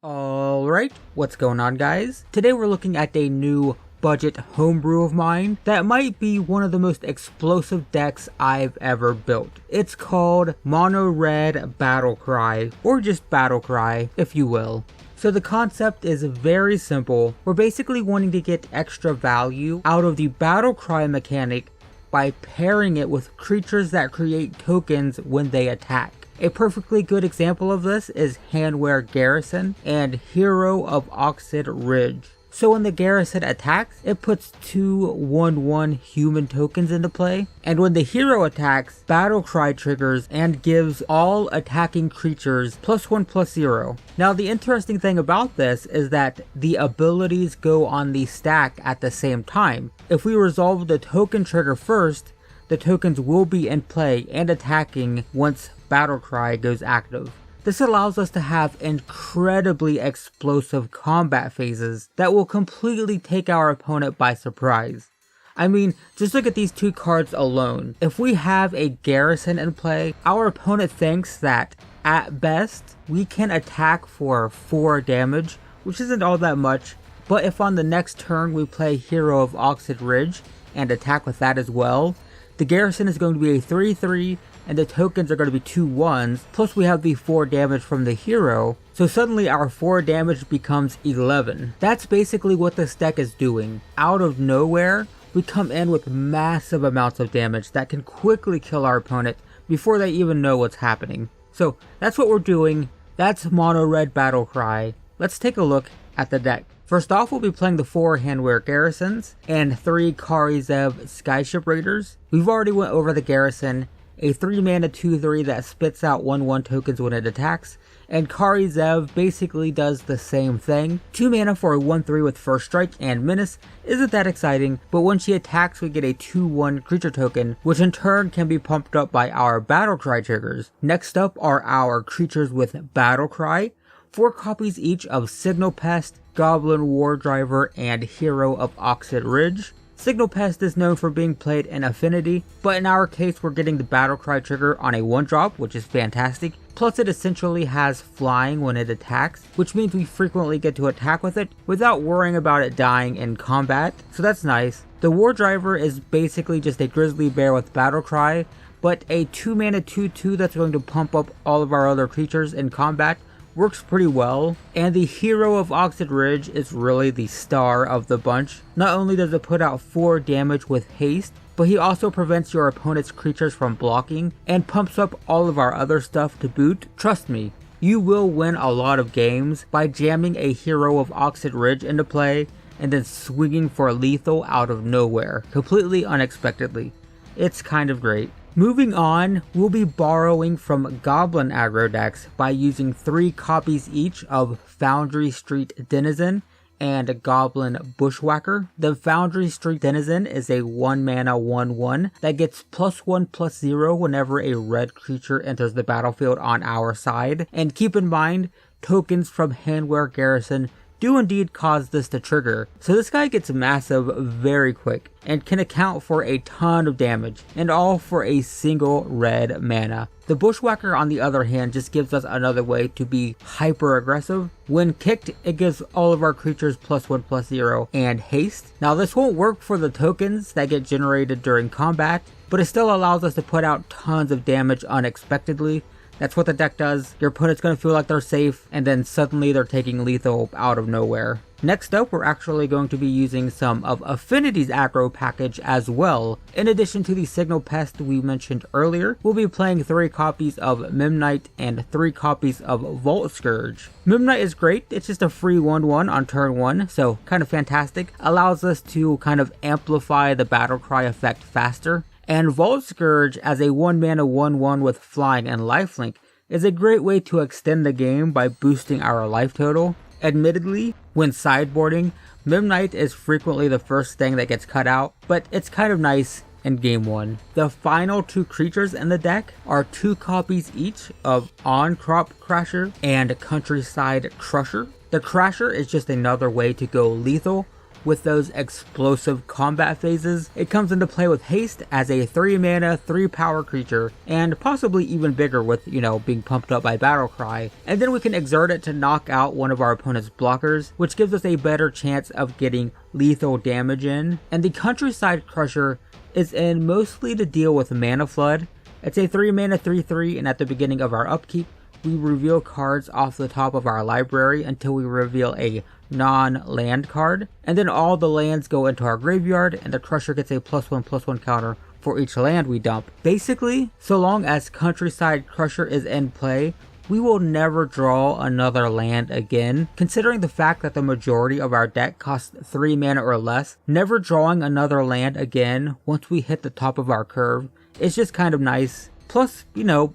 Alright, what's going on guys? Today we're looking at a new budget homebrew of mine that might be one of the most explosive decks I've ever built. It's called Mono Red Battle Cry, or just Battle Cry if you will. So the concept is very simple. We're basically wanting to get extra value out of the Battle Cry mechanic by pairing it with creatures that create tokens when they attack. A perfectly good example of this is Handwear Garrison and Hero of Oxid Ridge. So when the Garrison attacks, it puts two 1/1 human tokens into play, and when the hero attacks, Battle Cry triggers and gives all attacking creatures +1/+0. Now the interesting thing about this is that the abilities go on the stack at the same time. If we resolve the token trigger first, the tokens will be in play and attacking once Battle Cry goes active. This allows us to have incredibly explosive combat phases that will completely take our opponent by surprise. I mean, just look at these two cards alone. If we have a Garrison in play, our opponent thinks that at best we can attack for 4 damage, which isn't all that much, but if on the next turn we play Hero of Oxid Ridge and attack with that as well, the Garrison is going to be a 3/3 and the tokens are going to be 2/1s, plus we have the 4 damage from the hero, so suddenly our 4 damage becomes 11. That's basically what this deck is doing. Out of nowhere, we come in with massive amounts of damage that can quickly kill our opponent before they even know what's happening. So that's what we're doing. That's Mono Red Battle Cry. Let's take a look at the deck. First off, we'll be playing the 4 Handwear Garrisons and 3 Kari Zev Skyship Raiders. We've already went over the Garrison, a 3 mana 2/3 that spits out 1/1 tokens when it attacks, and Kari Zev basically does the same thing. 2 mana for a 1/3 with First Strike and Menace isn't that exciting, but when she attacks we get a 2/1 creature token, which in turn can be pumped up by our Battle Cry triggers. Next up are our creatures with Battle Cry, 4 copies each of Signal Pest, Goblin War Driver, and Hero of Oxid Ridge. Signal Pest is known for being played in Affinity, but in our case we're getting the Battle Cry trigger on a 1-drop, which is fantastic. Plus it essentially has flying when it attacks, which means we frequently get to attack with it without worrying about it dying in combat, so that's nice. The War Driver is basically just a Grizzly Bear with Battle Cry, but a 2 mana 2/2 that's going to pump up all of our other creatures in combat works pretty well, and the Hero of Oxid Ridge is really the star of the bunch. Not only does it put out 4 damage with haste, but he also prevents your opponent's creatures from blocking and pumps up all of our other stuff to boot. Trust me, you will win a lot of games by jamming a Hero of Oxid Ridge into play and then swinging for lethal out of nowhere, completely unexpectedly. It's kind of great. Moving on, we'll be borrowing from Goblin aggro decks by using 3 copies each of Foundry Street Denizen and Goblin Bushwhacker. The Foundry Street Denizen is a 1 mana 1/1 that gets +1/+0 whenever a red creature enters the battlefield on our side. And keep in mind, tokens from Handwear Garrison do indeed cause this to trigger, so this guy gets massive very quick and can account for a ton of damage, and all for a single red mana. The Bushwhacker on the other hand just gives us another way to be hyper aggressive. When kicked, it gives all of our creatures +1/+0 and haste. Now this won't work for the tokens that get generated during combat, but it still allows us to put out tons of damage unexpectedly. That's what the deck does. Your opponent's going to feel like they're safe, and then suddenly they're taking lethal out of nowhere. Next up, we're actually going to be using some of Affinity's aggro package as well. In addition to the Signal Pest we mentioned earlier, we'll be playing 3 copies of Memnite and 3 copies of Vault Scourge. Memnite is great. It's just a free 1/1 on turn 1, so kind of fantastic. Allows us to kind of amplify the Battle Cry effect faster. And Vault Scourge as a 1 mana 1/1 with flying and lifelink is a great way to extend the game by boosting our life total. Admittedly, when sideboarding, Memnite is frequently the first thing that gets cut out, but it's kind of nice in game 1. The final 2 creatures in the deck are 2 copies each of On-Crop Crasher and Countryside Crusher. The Crasher is just another way to go lethal with those explosive combat phases. It comes into play with haste as a 3 mana, 3 power creature, and possibly even bigger with, being pumped up by Battle Cry. And then we can exert it to knock out one of our opponent's blockers, which gives us a better chance of getting lethal damage in. And the Countryside Crusher is in mostly to deal with Mana Flood. It's a 3 mana 3/3, and at the beginning of our upkeep, we reveal cards off the top of our library until we reveal a non-land card, and then all the lands go into our graveyard, and the Crusher gets a +1/+1 counter for each land we dump. Basically, so long as Countryside Crusher is in play, we will never draw another land again. Considering the fact that the majority of our deck costs 3 mana or less, never drawing another land again once we hit the top of our curve is just kind of nice. Plus,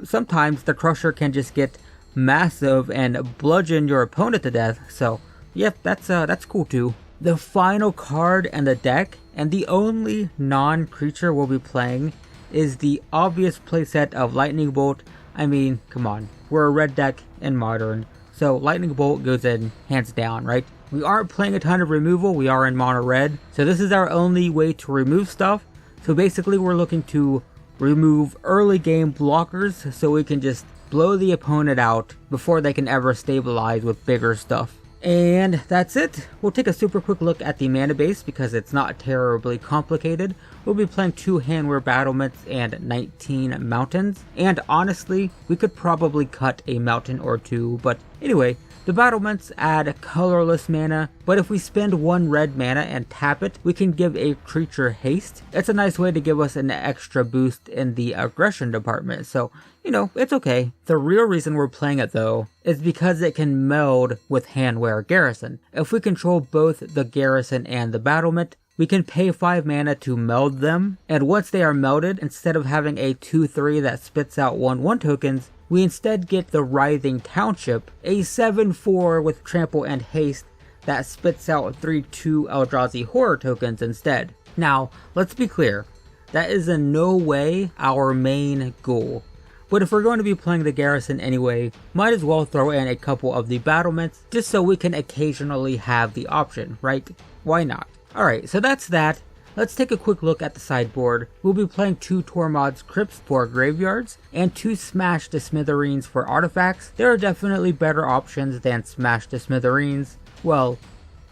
sometimes the Crusher can just get massive and bludgeon your opponent to death, so yep, that's cool too. The final card in the deck, and the only non-creature we'll be playing, is the obvious playset of Lightning Bolt. I mean, come on, we're a red deck in Modern, so Lightning Bolt goes in hands down, right? We aren't playing a ton of removal, we are in mono red, so this is our only way to remove stuff. So basically we're looking to remove early game blockers so we can just blow the opponent out before they can ever stabilize with bigger stuff. And that's it. We'll take a super quick look at the mana base because it's not terribly complicated. We'll be playing 2 Handwear Battlements and 19 Mountains. And honestly, we could probably cut a mountain or 2, but anyway, the Battlements add colorless mana, but if we spend 1 red mana and tap it, we can give a creature haste. It's a nice way to give us an extra boost in the aggression department, so, it's okay. The real reason we're playing it though, is because it can meld with Handwear Garrison. If we control both the Garrison and the Battlement, we can pay 5 mana to meld them, and once they are melded, instead of having a 2/3 that spits out 1/1 tokens, we instead get the Writhing Township, a 7/4 with trample and haste that spits out 3/2 Eldrazi Horror tokens instead. Now, let's be clear, that is in no way our main goal. But if we're going to be playing the Garrison anyway, might as well throw in a couple of the Battlements just so we can occasionally have the option, right? Why not? Alright, so that's that. Let's take a quick look at the sideboard. We'll be playing 2 Tormod's Crypts for graveyards, and 2 Smash to Smithereens for artifacts. There are definitely better options than Smash to Smithereens. Well,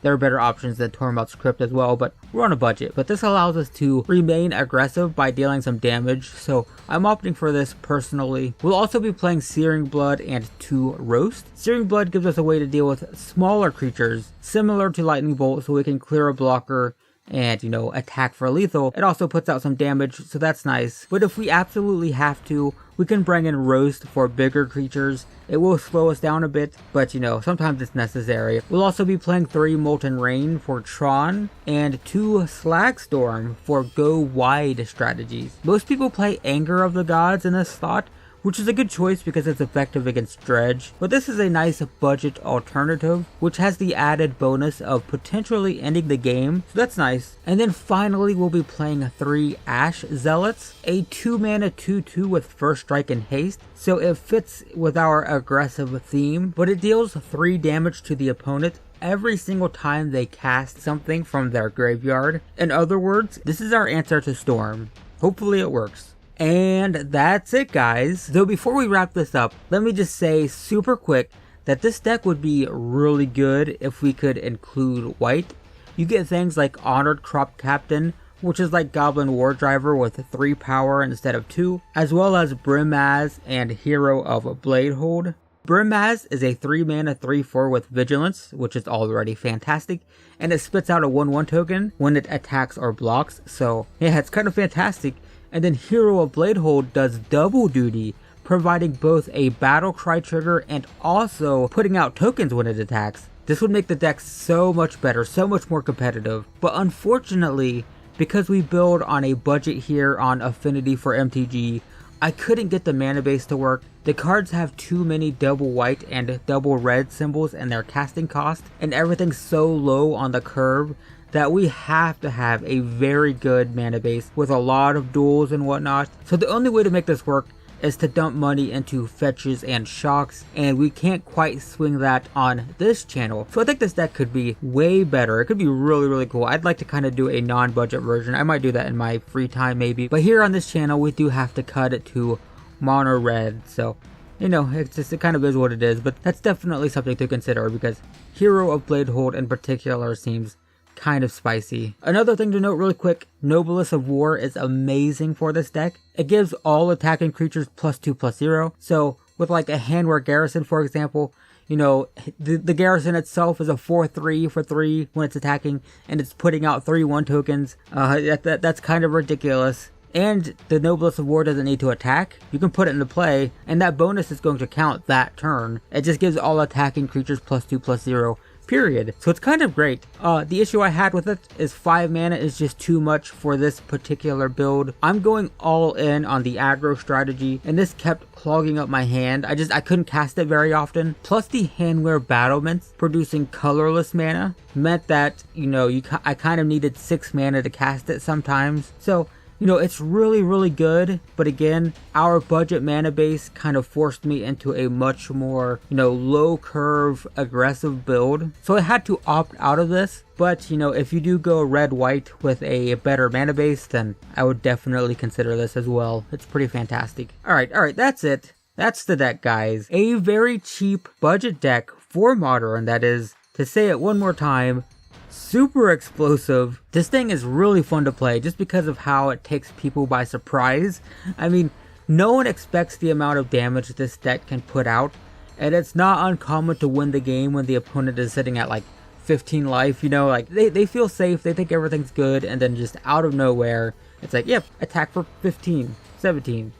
there are better options than Tormod's Crypt as well, but we're on a budget. But this allows us to remain aggressive by dealing some damage, so I'm opting for this personally. We'll also be playing Searing Blood and 2 Roast. Searing Blood gives us a way to deal with smaller creatures, similar to Lightning Bolt, so we can clear a blocker and, attack for lethal. It also puts out some damage, so that's nice. But if we absolutely have to, we can bring in Roast for bigger creatures. It will slow us down a bit, but sometimes it's necessary. We'll also be playing 3 Molten Rain for Tron, and 2 Slagstorm for go wide strategies. Most people play Anger of the Gods in this slot, which is a good choice because it's effective against Dredge, but this is a nice budget alternative, which has the added bonus of potentially ending the game, so that's nice. And then finally we'll be playing 3 Ash Zealots, a 2 mana 2/2 with First Strike and Haste, so it fits with our aggressive theme, but it deals 3 damage to the opponent every single time they cast something from their graveyard. In other words, this is our answer to Storm. Hopefully it works. And that's it, guys. Though before we wrap this up, let me just say super quick that this deck would be really good if we could include white. You get things like Honored Crop Captain, which is like Goblin War Driver with 3 power instead of 2, as well as Brimaz and Hero of Bladehold. Brimaz is a 3 mana 3/4 with Vigilance, which is already fantastic, and it spits out a 1/1 token when it attacks or blocks, so yeah, it's kind of fantastic. And then Hero of Bladehold does double duty, providing both a battle cry trigger and also putting out tokens when it attacks. This would make the deck so much better, so much more competitive. But unfortunately, because we build on a budget here on Affinity for MTG, I couldn't get the mana base to work. The cards have too many double white and double red symbols in their casting cost, and everything's so low on the curve that we have to have a very good mana base with a lot of duels and whatnot. So the only way to make this work is to dump money into fetches and shocks, and we can't quite swing that on this channel. So I think this deck could be way better. It could be really, really cool. I'd like to kind of do a non-budget version. I might do that in my free time maybe. But here on this channel, we do have to cut it to mono red. So, you know, it kind of is what it is. But that's definitely something to consider because Hero of Bladehold in particular seems kind of spicy. Another thing to note really quick, Noblest of War is amazing for this deck. It gives all attacking creatures +2/+0. So with like a Handwear Garrison, for example, you know, the Garrison itself is a 4/3 for 3 when it's attacking, and it's putting out 3/1 tokens. That's kind of ridiculous. And the Noblest of War doesn't need to attack. You can put it into play, and that bonus is going to count that turn. It just gives all attacking creatures +2/+0. Period. So it's kind of great. The issue I had with it is 5 mana is just too much for this particular build. I'm going all in on the aggro strategy, and this kept clogging up my hand. I couldn't cast it very often. Plus the Handwear Battlements producing colorless mana meant that, you know, I kind of needed 6 mana to cast it sometimes. So, you know, it's really, really good, but again, our budget mana base kind of forced me into a much more, you know, low curve, aggressive build. So I had to opt out of this, but, you know, if you do go red-white with a better mana base, then I would definitely consider this as well. It's pretty fantastic. Alright, that's it. That's the deck, guys. A very cheap budget deck for Modern, that is, to say it one more time, super explosive. This thing is really fun to play just because of how it takes people by surprise. I mean, no one expects the amount of damage this deck can put out, and it's not uncommon to win the game when the opponent is sitting at like 15 life, you know, like they feel safe, they think everything's good, and then just out of nowhere, it's like, yep, attack for 15, 17,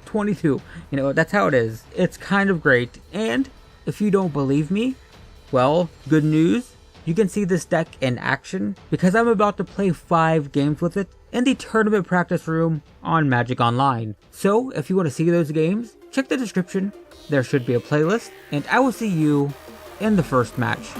22, you know, that's how it is. It's kind of great, and if you don't believe me, well, good news. You can see this deck in action because I'm about to play 5 games with it in the tournament practice room on Magic Online. So if you want to see those games, check the description. There should be a playlist, and I will see you in the first match.